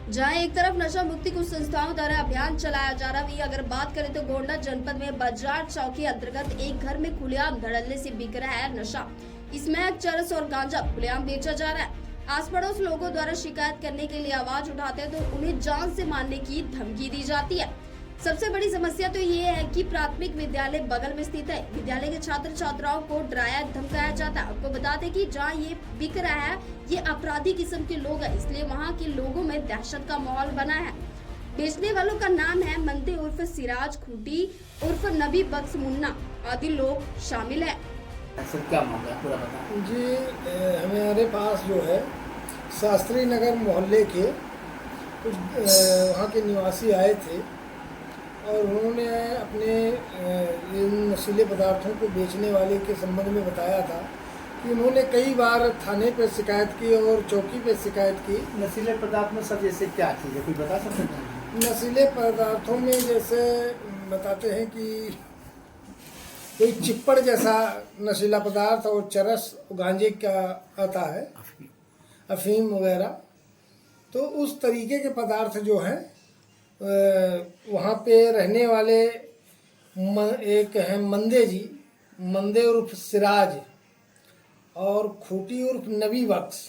जहां एक तरफ नशा मुक्ति कुछ संस्थाओं द्वारा अभियान चलाया जा रहा है, अगर बात करें तो गोंडा जनपद में बाजार चौकी अंतर्गत एक घर में खुलेआम धड़ल्ले से बिक रहा है नशा। इसमें चरस और गांजा खुलेआम बेचा जा रहा है। आस पड़ोस लोगों द्वारा शिकायत करने के लिए आवाज उठाते हैं तो उन्हें जान से मारने की धमकी दी जाती है। सबसे बड़ी समस्या तो ये है कि प्राथमिक विद्यालय बगल में स्थित है। विद्यालय के छात्र छात्राओं को डराया धमकाया जाता है। आपको बता दें कि जहाँ ये बिक रहा है ये अपराधी किस्म के लोग हैं, इसलिए वहाँ के लोगों में दहशत का माहौल बना है। बेचने वालों का नाम है मंदे उर्फ सिराज खूटी उर्फ नबी बख्श मुन्ना आदि लोग शामिल है। सर क्या मामला है पूरा बताएं। जी, हमारे पास जो है शास्त्री नगर मोहल्ले के कुछ वहाँ के निवासी आए थे और उन्होंने अपने इन नशीले पदार्थों को बेचने वाले के संबंध में बताया था कि उन्होंने कई बार थाने पर शिकायत की और चौकी पर शिकायत की। नशीले पदार्थ में सर जैसे क्या चीज़ है, कोई बता सकते हैं? नशीले पदार्थों में जैसे बताते हैं कि कोई चिप्पड़ जैसा नशीला पदार्थ और चरस गांजे का आता है, अफीम वगैरह। तो उस तरीके के पदार्थ जो हैं वहाँ पे रहने वाले एक हैं मंदे जी, मंदे उर्फ सिराज और खूटी उर्फ नबी बख्श,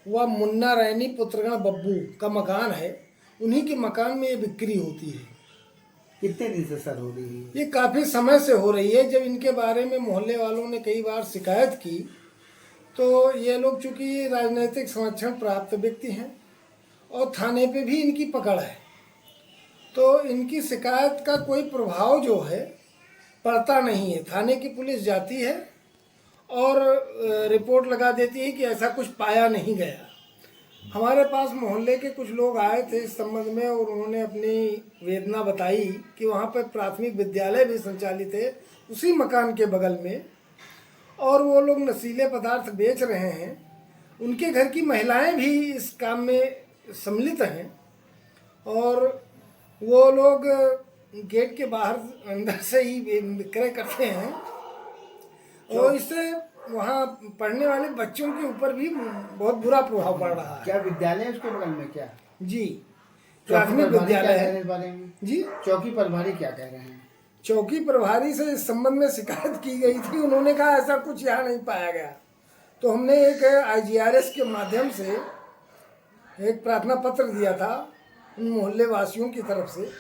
वह मुन्ना रैनी पुत्रगण बब्बू का मकान है। उन्हीं के मकान में ये बिक्री होती है। कितने दिन से सर हो रही है? ये काफ़ी समय से हो रही है। जब इनके बारे में मोहल्ले वालों ने कई बार शिकायत की तो ये लोग चूँकि राजनीतिक संरक्षण प्राप्त व्यक्ति हैं और थाने पे भी इनकी पकड़ है, तो इनकी शिकायत का कोई प्रभाव जो है पड़ता नहीं है। थाने की पुलिस जाती है और रिपोर्ट लगा देती है कि ऐसा कुछ पाया नहीं गया। हमारे पास मोहल्ले के कुछ लोग आए थे इस संबंध में और उन्होंने अपनी वेदना बताई कि वहाँ पर प्राथमिक विद्यालय भी संचालित है उसी मकान के बगल में, और वो लोग नशीले पदार्थ बेच रहे हैं। उनके घर की महिलाएं भी इस काम में सम्मिलित हैं और वो लोग गेट के बाहर अंदर से ही विक्रय करते हैं और इससे वहाँ पढ़ने वाले बच्चों के ऊपर भी बहुत बुरा प्रभाव पड़ रहा है। क्या विद्यालय है उसके बगल में? क्या जी, प्राथमिक विद्यालय है। इस बारे में जी, चौकी प्रभारी क्या कह रहे हैं? चौकी प्रभारी से इस संबंध में शिकायत की गई थी। उन्होंने कहा ऐसा कुछ यहाँ नहीं पाया गया। तो हमने एक IGRS के माध्यम से एक प्रार्थना पत्र दिया था उन मोहल्ले वासियों की तरफ से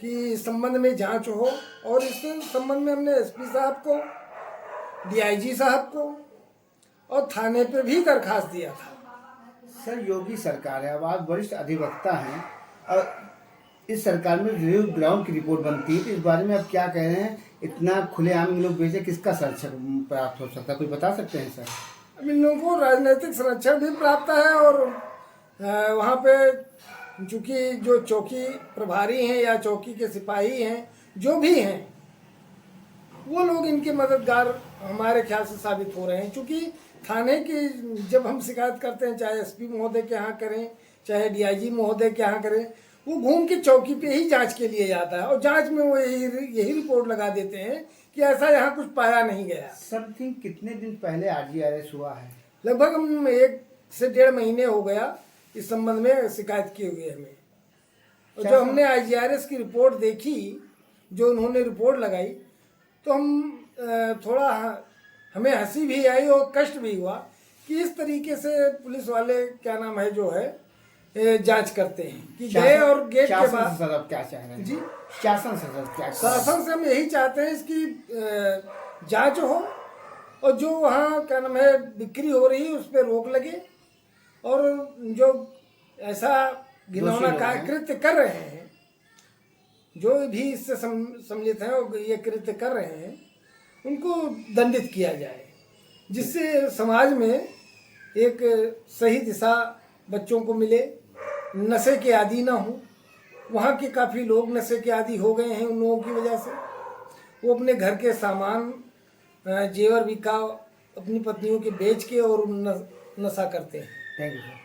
कि इस संबंध में जांच हो, और इस संबंध में हमने SP साहब को, DIG साहब को और थाने पे भी दरखास्त दिया था। सर योगी सरकार है, अब आप वरिष्ठ अधिवक्ता हैं और इस सरकार में रिव्यू ग्राउंड की रिपोर्ट बनती है, तो इस बारे में आप क्या कह रहे हैं? इतना खुलेआम लोग बेचे, किसका संरक्षण प्राप्त हो सकता है, कोई बता सकते हैं सर? अब इन लोगों को राजनीतिक संरक्षण भी प्राप्त है और वहाँ पे चूँकि जो चौकी प्रभारी हैं या चौकी के सिपाही हैं जो भी हैं, वो लोग इनके मददगार हमारे ख्याल से साबित हो रहे हैं। चूँकि थाने की जब हम शिकायत करते हैं, चाहे SP महोदय के यहाँ करें चाहे DIG महोदय के यहाँ करें, वो घूम के चौकी पे ही जांच के लिए जाता है और जांच में वो यही रिपोर्ट लगा देते हैं कि ऐसा यहाँ कुछ पाया नहीं गया। समथिंग कितने दिन पहले RGRS हुआ है? लगभग हम 1 से 1.5 महीने हो गया इस संबंध में शिकायत की हुई है हमें। और जब हमने IGRS की रिपोर्ट देखी, जो उन्होंने रिपोर्ट लगाई, तो हम थोड़ा हमें हंसी भी आई और कष्ट भी हुआ कि इस तरीके से पुलिस वाले क्या नाम है जो है जांच करते हैं कि गए और गेट के बाद। सर आप क्या चाह रहे हैं? जी, शासन से सर क्या? शासन से हम यही चाहते हैं इसकी जांच हो और जो वहाँ क्या नाम है बिक्री हो रही है उस पर रोक लगे, और जो ऐसा घिनौना कृत्य कर रहे हैं, जो भी इससे सम्मिलित हैं और ये कृत्य कर रहे हैं, उनको दंडित किया जाए, जिससे समाज में एक सही दिशा बच्चों को मिले, नशे के आदी ना हो। वहाँ के काफ़ी लोग नशे के आदी हो गए हैं उन लोगों की वजह से। वो अपने घर के सामान जेवर बिका अपनी पत्नियों के बेच के और नशा करते हैं। Thank you sir.